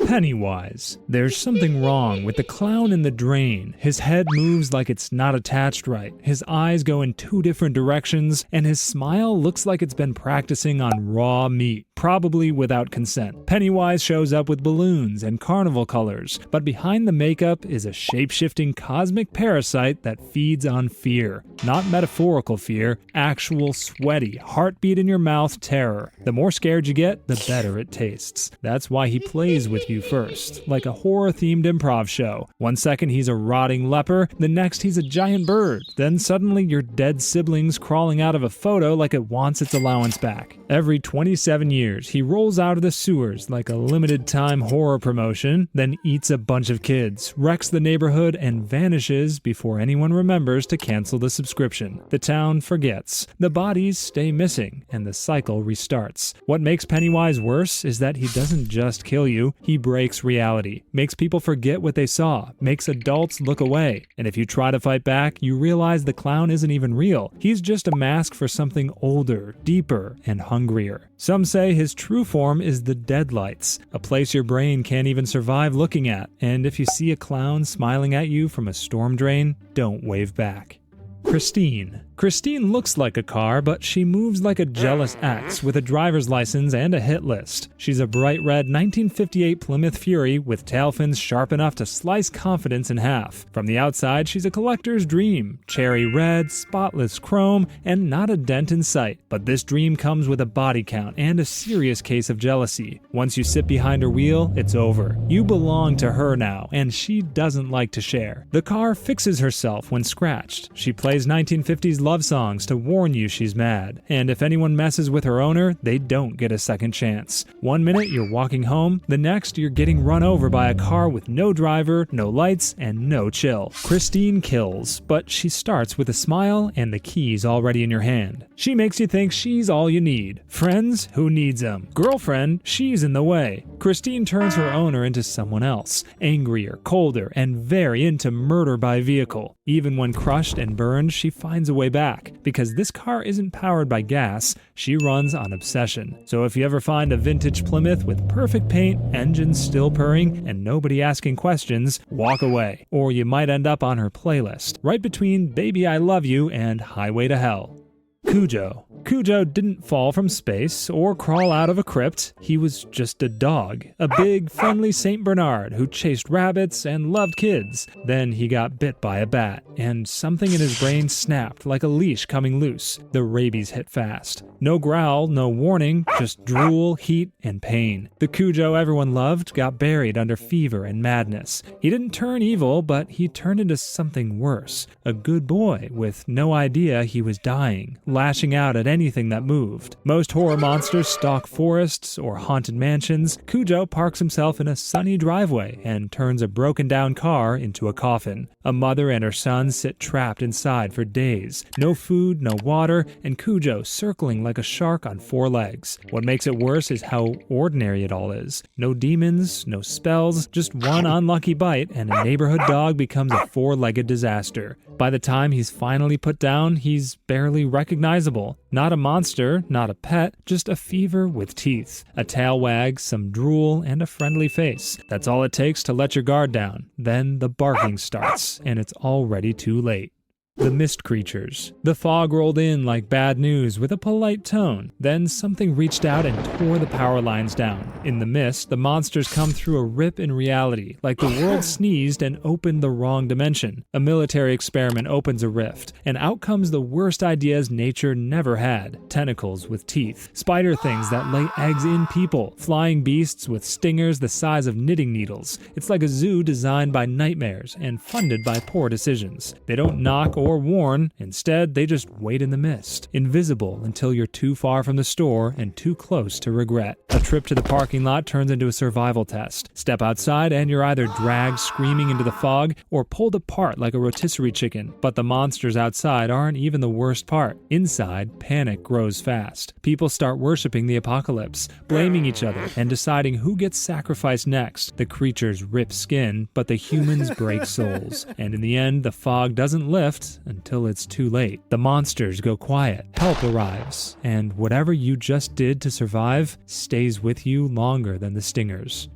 Pennywise. There's something wrong with the clown in the drain. His head moves like it's not attached right. His eyes go in two different directions, and his smile looks like it's been practicing on raw meat, probably without consent. Pennywise shows up with balloons and carnival colors, but behind the makeup is a shape-shifting cosmic parasite that feeds on fear. Not metaphorical fear, actual sweaty, heartbeat in your mouth terror. The more scared you get, the better it tastes. That's why he plays with you first, like a horror-themed improv show. One second he's a rotting leper, the next he's a giant bird. Then suddenly your dead sibling's crawling out of a photo like it wants its allowance back. Every 27 years, he rolls out of the sewers like a limited-time horror promotion, then eats a bunch of kids, wrecks the neighborhood, and vanishes before anyone remembers to cancel the subscription. The town forgets. The bodies stay missing, and the cycle restarts. What makes Pennywise worse is that he doesn't just kill you, he breaks reality, makes people forget what they saw, makes adults look away. And if you try to fight back, you realize the clown isn't even real. He's just a mask for something older, deeper, and hungrier. Some say his true form is the Deadlights, a place your brain can't even survive looking at. And if you see a clown smiling at you from a storm drain, don't wave back. Christine. Christine looks like a car, but she moves like a jealous ex with a driver's license and a hit list. She's a bright red 1958 Plymouth Fury with tail fins sharp enough to slice confidence in half. From the outside, she's a collector's dream. Cherry red, spotless chrome, and not a dent in sight. But this dream comes with a body count and a serious case of jealousy. Once you sit behind her wheel, it's over. You belong to her now, and she doesn't like to share. The car fixes herself when scratched. She plays 1950s love songs to warn you she's mad, and if anyone messes with her owner, they don't get a second chance. One minute you're walking home, the next you're getting run over by a car with no driver, no lights, and no chill. Christine kills, but she starts with a smile and the keys already in your hand. She makes you think she's all you need. Friends? Who needs them? Girlfriend? She's in the way. Christine turns her owner into someone else, angrier, colder, and very into murder by vehicle. Even when crushed and burned, she finds a way back. Because this car isn't powered by gas, she runs on obsession. So if you ever find a vintage Plymouth with perfect paint, engines still purring, and nobody asking questions, walk away. Or you might end up on her playlist, right between Baby I Love You and Highway to Hell. Kujo. Kujo didn't fall from space or crawl out of a crypt. He was just a dog. A big, friendly Saint Bernard who chased rabbits and loved kids. Then he got bit by a bat, and something in his brain snapped like a leash coming loose. The rabies hit fast. No growl, no warning, just drool, heat, and pain. The Kujo everyone loved got buried under fever and madness. He didn't turn evil, but he turned into something worse. A good boy with no idea he was dying, lashing out at anything that moved. Most horror monsters stalk forests or haunted mansions. Kujo parks himself in a sunny driveway and turns a broken down car into a coffin. A mother and her son sit trapped inside for days. No food, no water, and Kujo circling like a shark on four legs. What makes it worse is how ordinary it all is. No demons, no spells, just one unlucky bite and a neighborhood dog becomes a four-legged disaster. By the time he's finally put down, he's barely recognizable. Not a monster, not a pet, just a fever with teeth. A tail wag, some drool, and a friendly face. That's all it takes to let your guard down. Then the barking starts, and it's already too late. The mist creatures. The fog rolled in like bad news with a polite tone. Then something reached out and tore the power lines down. In the mist, the monsters come through a rip in reality, like the world sneezed and opened the wrong dimension. A military experiment opens a rift, and out comes the worst ideas nature never had. Tentacles with teeth, spider things that lay eggs in people, flying beasts with stingers the size of knitting needles. It's like a zoo designed by nightmares and funded by poor decisions. They don't knock or warn, instead they just wait in the mist, invisible until you're too far from the store and too close to regret. A trip to the parking lot turns into a survival test. Step outside and you're either dragged screaming into the fog or pulled apart like a rotisserie chicken. But the monsters outside aren't even the worst part. Inside, panic grows fast. People start worshiping the apocalypse, blaming each other, and deciding who gets sacrificed next. The creatures rip skin, but the humans break souls. And in the end, the fog doesn't lift until it's too late. The monsters go quiet, help arrives, and whatever you just did to survive stays with you longer than the stingers.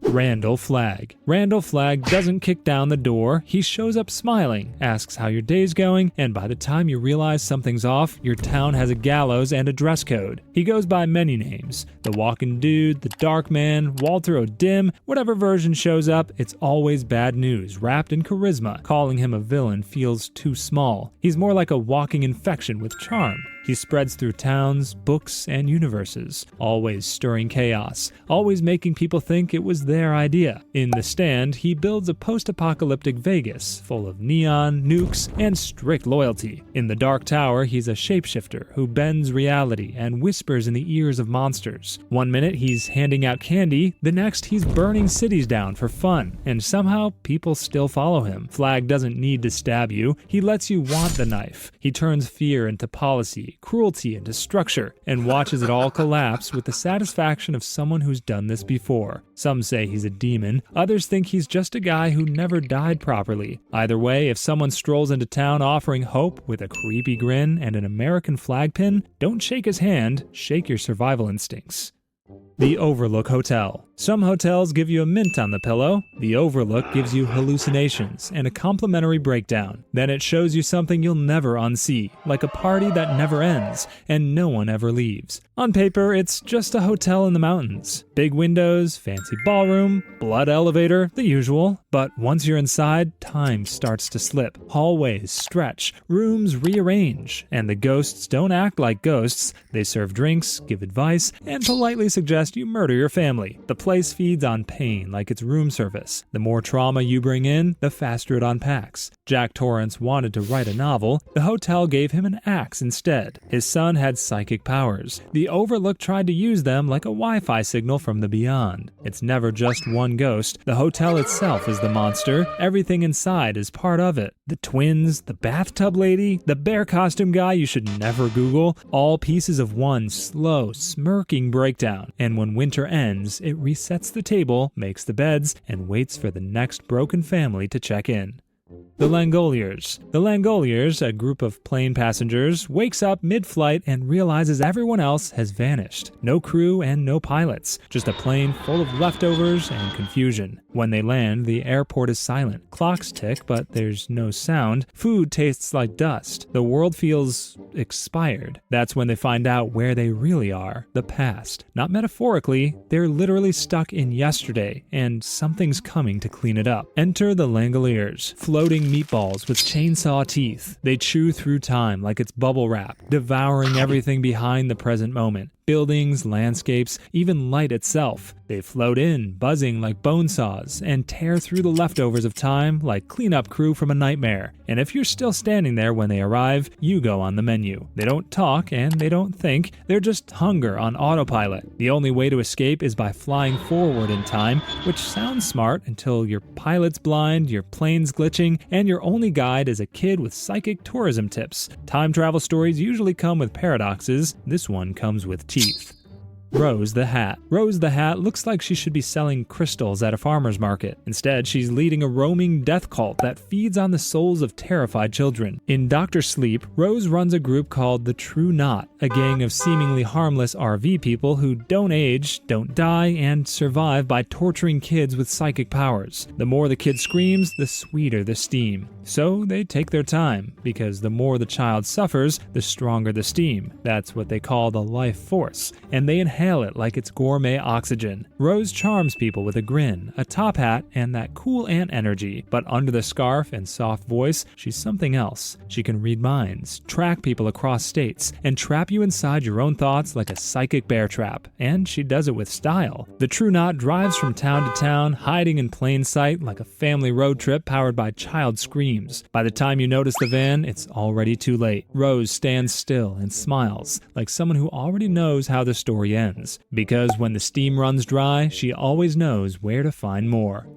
Randall Flag. Randall Flag doesn't kick down the door, he shows up smiling, asks how your day's going, and by the time you realize something's off, your town has a gallows and a dress code. He goes by many names: the Walking Dude, the Dark Man, Walter O'Dim. Whatever version shows up, it's always bad news, wrapped in charisma. Calling him a villain feels too small. He's more like a walking infection with charm. He spreads through towns, books, and universes, always stirring chaos, always making people think it was their idea. In The Stand, he builds a post-apocalyptic Vegas full of neon, nukes, and strict loyalty. In The Dark Tower, he's a shapeshifter who bends reality and whispers in the ears of monsters. One minute he's handing out candy, the next he's burning cities down for fun, and somehow people still follow him. Flag doesn't need to stab you, he lets you want the knife. He turns fear into policy, cruelty into structure, and watches it all collapse with the satisfaction of someone who's done this before. Some say he's a demon, others think he's just a guy who never died properly. Either way, if someone strolls into town offering hope with a creepy grin and an American flag pin, don't shake his hand, shake your survival instincts. The Overlook Hotel. Some hotels give you a mint on the pillow. The Overlook gives you hallucinations and a complimentary breakdown. Then it shows you something you'll never unsee, like a party that never ends and no one ever leaves. On paper, it's just a hotel in the mountains. Big windows, fancy ballroom, blood elevator, the usual. But once you're inside, time starts to slip. Hallways stretch, rooms rearrange, and the ghosts don't act like ghosts. They serve drinks, give advice, and politely suggest you murder your family. The place feeds on pain like it's room service. The more trauma you bring in, the faster it unpacks. Jack Torrance wanted to write a novel. The hotel gave him an axe instead. His son had psychic powers. The Overlook tried to use them like a Wi-Fi signal from the beyond. It's never just one ghost. The hotel itself is the monster. Everything inside is part of it. The twins, the bathtub lady, the bear costume guy you should never Google, all pieces of one slow, smirking breakdown. And when winter ends, it resets the table, makes the beds, and waits for the next broken family to check in. The Langoliers. The Langoliers, a group of plane passengers, wakes up mid-flight and realizes everyone else has vanished. No crew and no pilots, just a plane full of leftovers and confusion. When they land, the airport is silent. Clocks tick, but there's no sound. Food tastes like dust. The world feels expired. That's when they find out where they really are, the past. Not metaphorically, they're literally stuck in yesterday, and something's coming to clean it up. Enter the Langoliers, floating meatballs with chainsaw teeth. They chew through time like it's bubble wrap, devouring everything behind the present moment. Buildings, landscapes, even light itself. They float in, buzzing like bone saws, and tear through the leftovers of time like cleanup crew from a nightmare. And if you're still standing there when they arrive, you go on the menu. They don't talk and they don't think, they're just hunger on autopilot. The only way to escape is by flying forward in time, which sounds smart until your pilot's blind, your plane's glitching, and your only guide is a kid with psychic tourism tips. Time travel stories usually come with paradoxes. This one comes with teeth. Rose the Hat. Rose the Hat looks like she should be selling crystals at a farmer's market. Instead, she's leading a roaming death cult that feeds on the souls of terrified children. In Dr. Sleep, Rose runs a group called the True Knot, a gang of seemingly harmless RV people who don't age, don't die, and survive by torturing kids with psychic powers. The more the kid screams, the sweeter the steam. So they take their time, because the more the child suffers, the stronger the steam. That's what they call the life force, and they inhale it like it's gourmet oxygen. Rose charms people with a grin, a top hat, and that cool aunt energy. But under the scarf and soft voice, she's something else. She can read minds, track people across states, and trap you inside your own thoughts like a psychic bear trap. And she does it with style. The True Knot drives from town to town, hiding in plain sight like a family road trip powered by child screams. By the time you notice the van, it's already too late. Rose stands still and smiles, like someone who already knows how the story ends. Because when the steam runs dry, she always knows where to find more.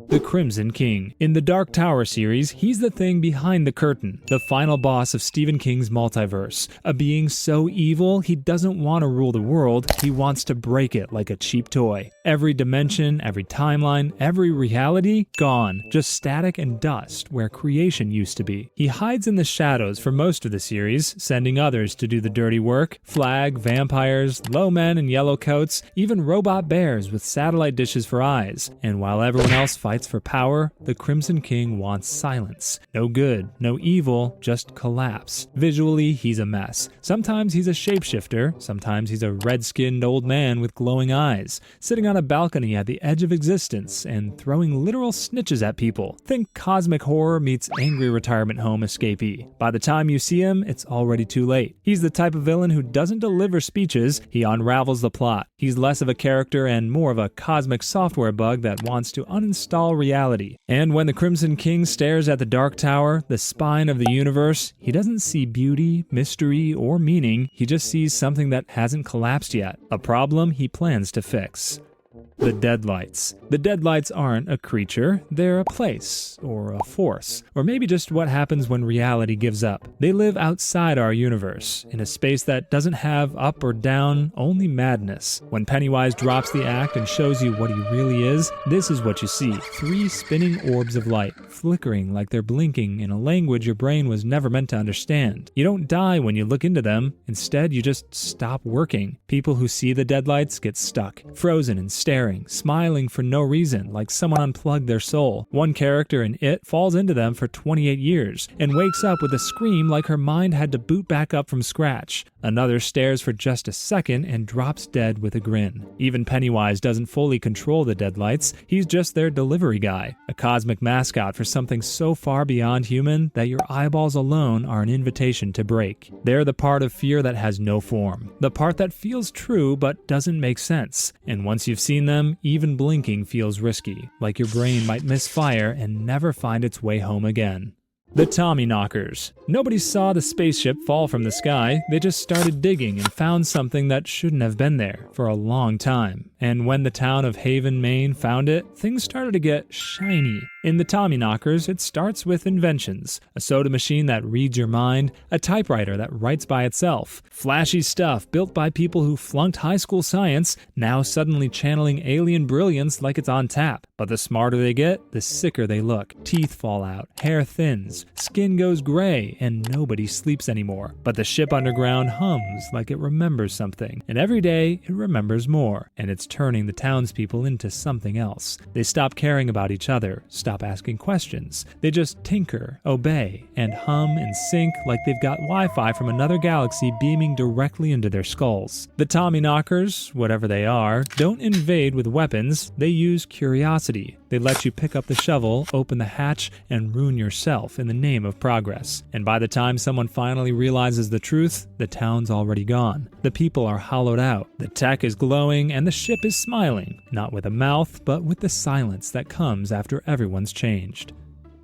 The Crimson King. In the Dark Tower series, he's the thing behind the curtain, the final boss of Stephen King's multiverse. A being so evil, he doesn't want to rule the world, he wants to break it like a cheap toy. Every dimension, every timeline, every reality, gone. Just static and dust where creation used to be. He hides in the shadows for most of the series, sending others to do the dirty work. Flag, vampires, low men in yellow coats, even robot bears with satellite dishes for eyes. And while everyone else fights for power, the Crimson King wants silence. No good, no evil, just collapse. Visually, he's a mess. Sometimes he's a shapeshifter, sometimes he's a red-skinned old man with glowing eyes, sitting on a balcony at the edge of existence and throwing literal snitches at people. Think cosmic horror meets angry retirement home escapee. By the time you see him, it's already too late. He's the type of villain who doesn't deliver speeches, he unravels the plot. He's less of a character and more of a cosmic software bug that wants to uninstall reality. And when the Crimson King stares at the Dark Tower, the spine of the universe, he doesn't see beauty, mystery, or meaning, he just sees something that hasn't collapsed yet, a problem he plans to fix. The Deadlights. The Deadlights aren't a creature, they're a place, or a force, or maybe just what happens when reality gives up. They live outside our universe, in a space that doesn't have up or down, only madness. When Pennywise drops the act and shows you what he really is, this is what you see. 3 spinning orbs of light, flickering like they're blinking in a language your brain was never meant to understand. You don't die when you look into them, instead you just stop working. People who see the Deadlights get stuck, frozen and staring, smiling for no reason, like someone unplugged their soul. One character in It falls into them for 28 years and wakes up with a scream like her mind had to boot back up from scratch. Another stares for just a second and drops dead with a grin. Even Pennywise doesn't fully control the Deadlights, he's just their delivery guy, a cosmic mascot for something so far beyond human that your eyeballs alone are an invitation to break. They're the part of fear that has no form, the part that feels true but doesn't make sense. And once you've seen them, even blinking feels risky, like your brain might misfire and never find its way home again. The Tommyknockers. Nobody saw the spaceship fall from the sky, they just started digging and found something that shouldn't have been there for a long time. And when the town of Haven, Maine found it, things started to get shiny. In the Tommyknockers, it starts with inventions. A soda machine that reads your mind, a typewriter that writes by itself, flashy stuff built by people who flunked high school science, now suddenly channeling alien brilliance like it's on tap. But the smarter they get, the sicker they look. Teeth fall out, hair thins, skin goes gray, and nobody sleeps anymore. But the ship underground hums like it remembers something, and every day it remembers more, and it's turning the townspeople into something else. They stop caring about each other, stop asking questions. They just tinker, obey, and hum and sync like they've got Wi-Fi from another galaxy beaming directly into their skulls. The Tommyknockers, whatever they are, don't invade with weapons, they use curiosity. They let you pick up the shovel, open the hatch, and ruin yourself in the name of progress. And by the time someone finally realizes the truth, the town's already gone. The people are hollowed out, the tech is glowing, and the ship is smiling, not with a mouth, but with the silence that comes after everyone's changed.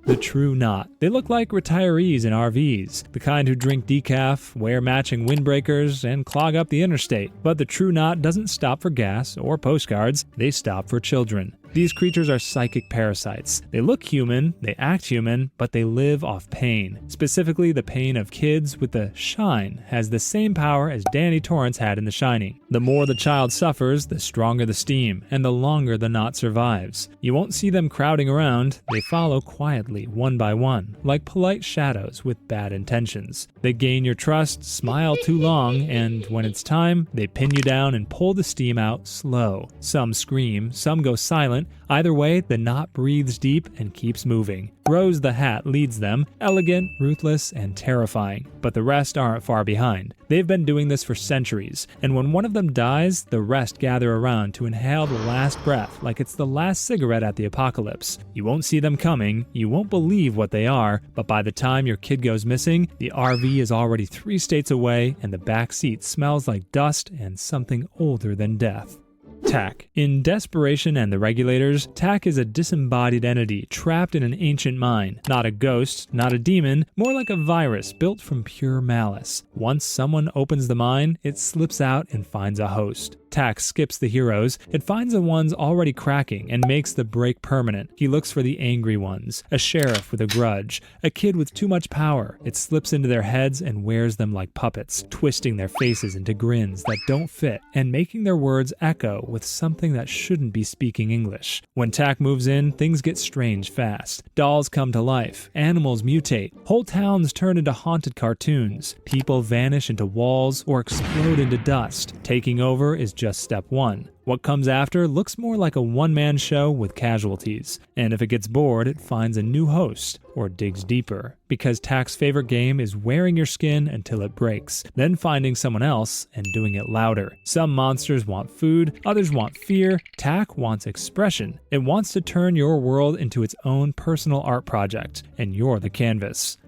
The True Knot. They look like retirees in RVs, the kind who drink decaf, wear matching windbreakers, and clog up the interstate. But the True Knot doesn't stop for gas or postcards, they stop for children. These creatures are psychic parasites. They look human, they act human, but they live off pain. Specifically, the pain of kids with the shine has the same power as Danny Torrance had in The Shining. The more the child suffers, the stronger the steam, and the longer the knot survives. You won't see them crowding around, they follow quietly, one by one, like polite shadows with bad intentions. They gain your trust, smile too long, and when it's time, they pin you down and pull the steam out slow. Some scream, some go silent. Either way, the knot breathes deep and keeps moving. Rose the Hat leads them, elegant, ruthless, and terrifying. But the rest aren't far behind. They've been doing this for centuries, and when one of them dies, the rest gather around to inhale the last breath like it's the last cigarette at the apocalypse. You won't see them coming, you won't believe what they are, but by the time your kid goes missing, the RV is already 3 states away and the back seat smells like dust and something older than death. Tak. In Desperation and the Regulators, Tak is a disembodied entity trapped in an ancient mine. Not a ghost, not a demon, more like a virus built from pure malice. Once someone opens the mine, it slips out and finds a host. Tak skips the heroes. It finds the ones already cracking and makes the break permanent. He looks for the angry ones, a sheriff with a grudge, a kid with too much power. It slips into their heads and wears them like puppets, twisting their faces into grins that don't fit and making their words echo with something that shouldn't be speaking English. When Tak moves in, things get strange fast. Dolls come to life, animals mutate, whole towns turn into haunted cartoons, people vanish into walls or explode into dust. Taking over is just step one. What comes after looks more like a one-man show with casualties, and if it gets bored, it finds a new host or digs deeper. Because Tak's favorite game is wearing your skin until it breaks, then finding someone else and doing it louder. Some monsters want food, others want fear. Tak wants expression. It wants to turn your world into its own personal art project, and you're the canvas.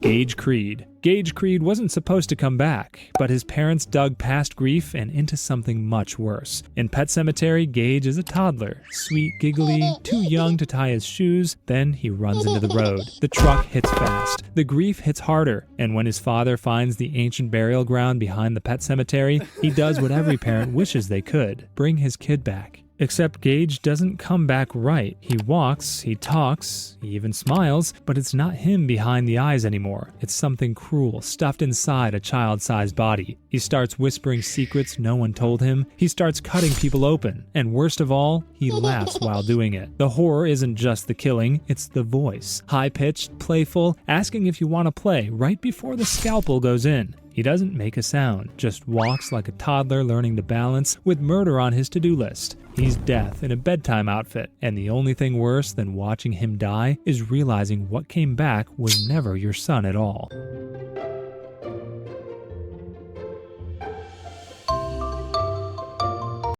Gage Creed. Gage Creed wasn't supposed to come back, but his parents dug past grief and into something much worse. In Pet Sematary, Gage is a toddler, sweet, giggly, too young to tie his shoes. Then he runs into the road. The truck hits fast. The grief hits harder, and when his father finds the ancient burial ground behind the pet cemetery, he does what every parent wishes they could: bring his kid back. Except Gage doesn't come back right. He walks, he talks, he even smiles, but it's not him behind the eyes anymore. It's something cruel stuffed inside a child-sized body. He starts whispering secrets no one told him. He starts cutting people open. And worst of all, he laughs while doing it. The horror isn't just the killing, it's the voice. High-pitched, playful, asking if you want to play right before the scalpel goes in. He doesn't make a sound, just walks like a toddler learning to balance with murder on his to-do list. He's death in a bedtime outfit, and the only thing worse than watching him die is realizing what came back was never your son at all.